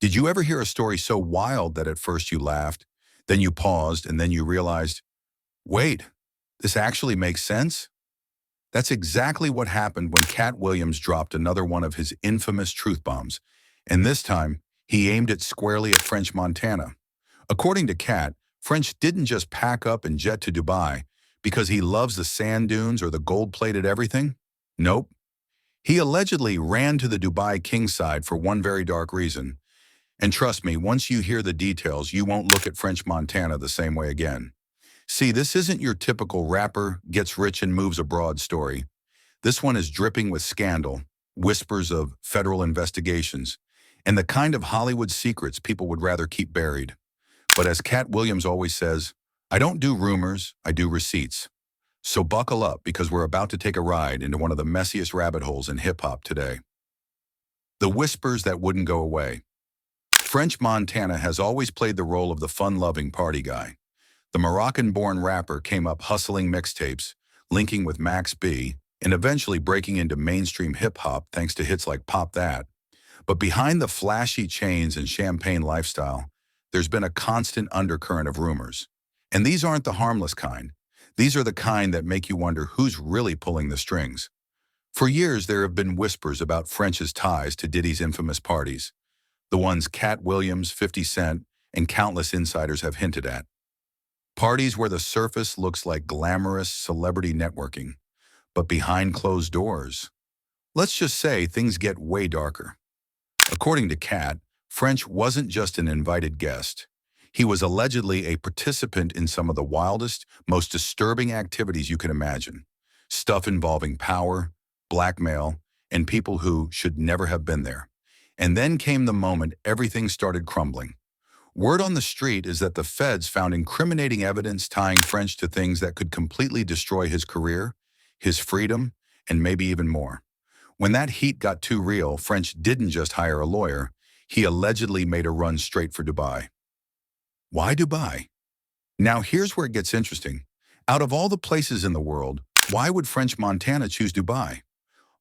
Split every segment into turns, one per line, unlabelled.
Did you ever hear a story so wild that at first you laughed, then you paused, and then you realized, wait, this actually makes sense? That's exactly what happened when Katt Williams dropped another one of his infamous truth bombs, and this time, he aimed it squarely at French Montana. According to Katt, French didn't just pack up and jet to Dubai because he loves the sand dunes or the gold-plated everything. Nope. He allegedly ran to the Dubai kingside for one very dark reason. And trust me, once you hear the details, you won't look at French Montana the same way again. See, this isn't your typical rapper gets rich and moves abroad story. This one is dripping with scandal, whispers of federal investigations, and the kind of Hollywood secrets people would rather keep buried. But as Katt Williams always says, I don't do rumors, I do receipts. So buckle up because we're about to take a ride into one of the messiest rabbit holes in hip-hop today. The whispers that wouldn't go away. French Montana has always played the role of the fun-loving party guy. The Moroccan-born rapper came up hustling mixtapes, linking with Max B, and eventually breaking into mainstream hip-hop thanks to hits like Pop That. But behind the flashy chains and champagne lifestyle, there's been a constant undercurrent of rumors. And these aren't the harmless kind. These are the kind that make you wonder who's really pulling the strings. For years, there have been whispers about French's ties to Diddy's infamous parties, the ones Katt Williams, 50 Cent, and countless insiders have hinted at. Parties where the surface looks like glamorous celebrity networking, but behind closed doors, let's just say things get way darker. According to Katt, French wasn't just an invited guest. He was allegedly a participant in some of the wildest, most disturbing activities you can imagine. Stuff involving power, blackmail, and people who should never have been there. And then came the moment everything started crumbling. Word on the street is that the feds found incriminating evidence tying French to things that could completely destroy his career, his freedom, and maybe even more. When that heat got too real, French didn't just hire a lawyer. He allegedly made a run straight for Dubai. Why Dubai? Now here's where it gets interesting. Out of all the places in the world, why would French Montana choose Dubai?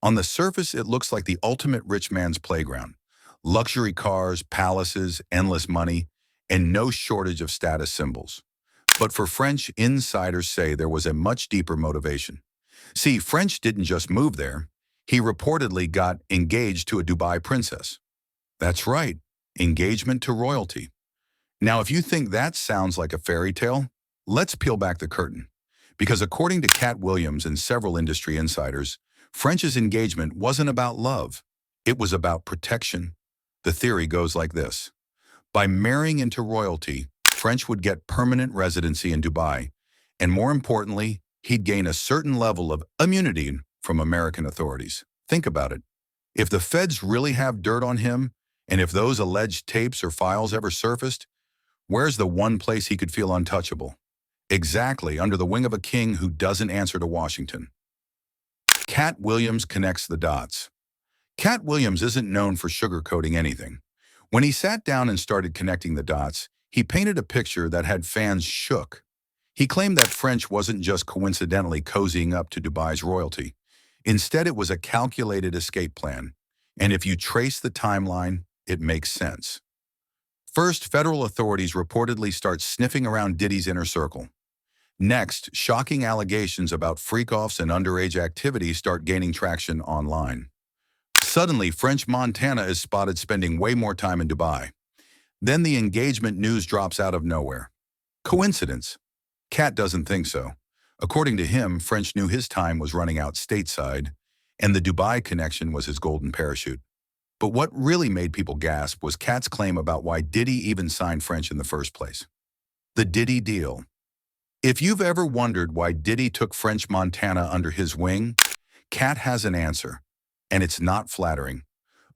On the surface, it looks like the ultimate rich man's playground. Luxury cars, palaces, endless money, and no shortage of status symbols. But for French, insiders say there was a much deeper motivation. See, French didn't just move there. He reportedly got engaged to a Dubai princess. That's right, engagement to royalty. Now, if you think that sounds like a fairy tale, let's peel back the curtain. Because according to Katt Williams and several industry insiders, French's engagement wasn't about love. It was about protection. The theory goes like this. By marrying into royalty, French would get permanent residency in Dubai, and more importantly, he'd gain a certain level of immunity from American authorities. Think about it. If the feds really have dirt on him, and if those alleged tapes or files ever surfaced, where's the one place he could feel untouchable? Exactly, under the wing of a king who doesn't answer to Washington. Katt Williams connects the dots. Katt Williams isn't known for sugarcoating anything. When he sat down and started connecting the dots, he painted a picture that had fans shook. He claimed that French wasn't just coincidentally cozying up to Dubai's royalty. Instead, it was a calculated escape plan. And if you trace the timeline, it makes sense. First, federal authorities reportedly start sniffing around Diddy's inner circle. Next, shocking allegations about freak-offs and underage activities start gaining traction online. Suddenly, French Montana is spotted spending way more time in Dubai. Then the engagement news drops out of nowhere. Coincidence? Katt doesn't think so. According to him, French knew his time was running out stateside, and the Dubai connection was his golden parachute. But what really made people gasp was Katt's claim about why Diddy even signed French in the first place. The Diddy deal. If you've ever wondered why Diddy took French Montana under his wing, Katt has an answer. And it's not flattering.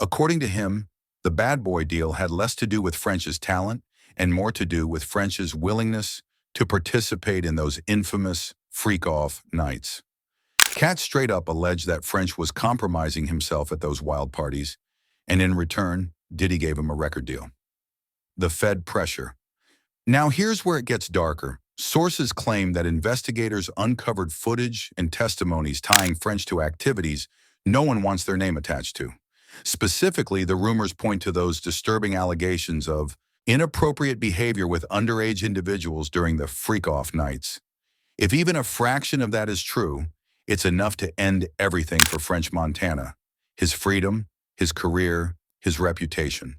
According to him, the bad boy deal had less to do with French's talent and more to do with French's willingness to participate in those infamous freak-off nights. Katt straight up alleged that French was compromising himself at those wild parties, and in return, Diddy gave him a record deal. The Fed pressure. Now here's where it gets darker. Sources claim that investigators uncovered footage and testimonies tying French to activities no one wants their name attached to. Specifically, the rumors point to those disturbing allegations of inappropriate behavior with underage individuals during the freak-off nights. If even a fraction of that is true, it's enough to end everything for French Montana: his freedom, his career, his reputation.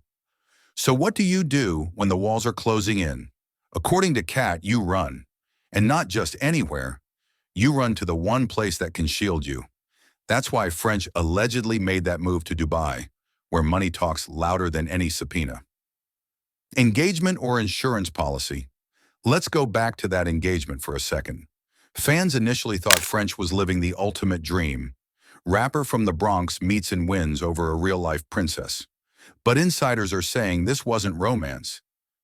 So what do you do when the walls are closing in? According to Katt, you run. And not just anywhere. You run to the one place that can shield you. That's why French allegedly made that move to Dubai, where money talks louder than any subpoena. Engagement or insurance policy? Let's go back to that engagement for a second. Fans initially thought French was living the ultimate dream. Rapper from the Bronx meets and wins over a real-life princess. But insiders are saying this wasn't romance.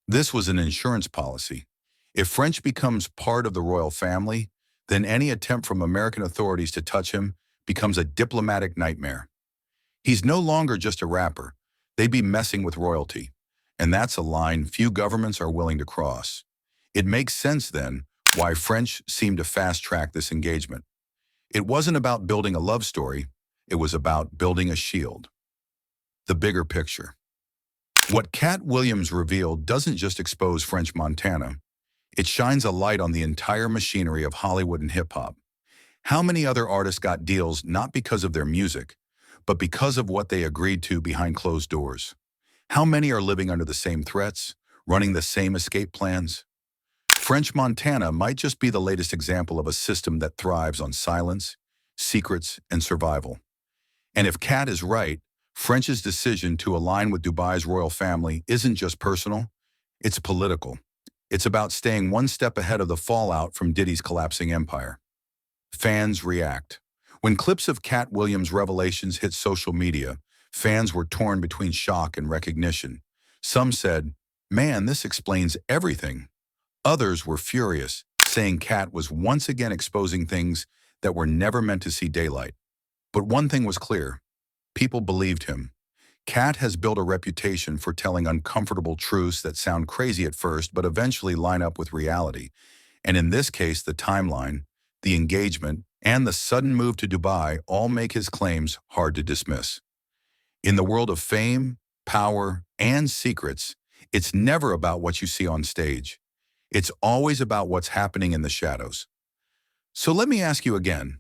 This was an insurance policy. If French becomes part of the royal family, then any attempt from American authorities to touch him becomes a diplomatic nightmare. He's no longer just a rapper. They'd be messing with royalty. And that's a line few governments are willing to cross. It makes sense, then, why French seemed to fast-track this engagement. It wasn't about building a love story. It was about building a shield. The bigger picture. What Katt Williams revealed doesn't just expose French Montana. It shines a light on the entire machinery of Hollywood and hip-hop. How many other artists got deals not because of their music, but because of what they agreed to behind closed doors? How many are living under the same threats, running the same escape plans? French Montana might just be the latest example of a system that thrives on silence, secrets, and survival. And if Katt is right, French's decision to align with Dubai's royal family isn't just personal, it's political. It's about staying one step ahead of the fallout from Diddy's collapsing empire. Fans react. When clips of Katt Williams' revelations hit social media, fans were torn between shock and recognition. Some said, "Man, this explains everything." Others were furious, saying Katt was once again exposing things that were never meant to see daylight. But one thing was clear: people believed him. Katt has built a reputation for telling uncomfortable truths that sound crazy at first but eventually line up with reality. And in this case, the timeline, the engagement, and the sudden move to Dubai all make his claims hard to dismiss. In the world of fame, power, and secrets, it's never about what you see on stage. It's always about what's happening in the shadows. So let me ask you again,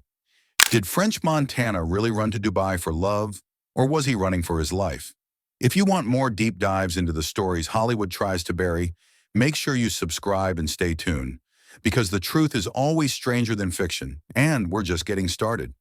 did French Montana really run to Dubai for love, or was he running for his life? If you want more deep dives into the stories Hollywood tries to bury, make sure you subscribe and stay tuned, because the truth is always stranger than fiction, and we're just getting started.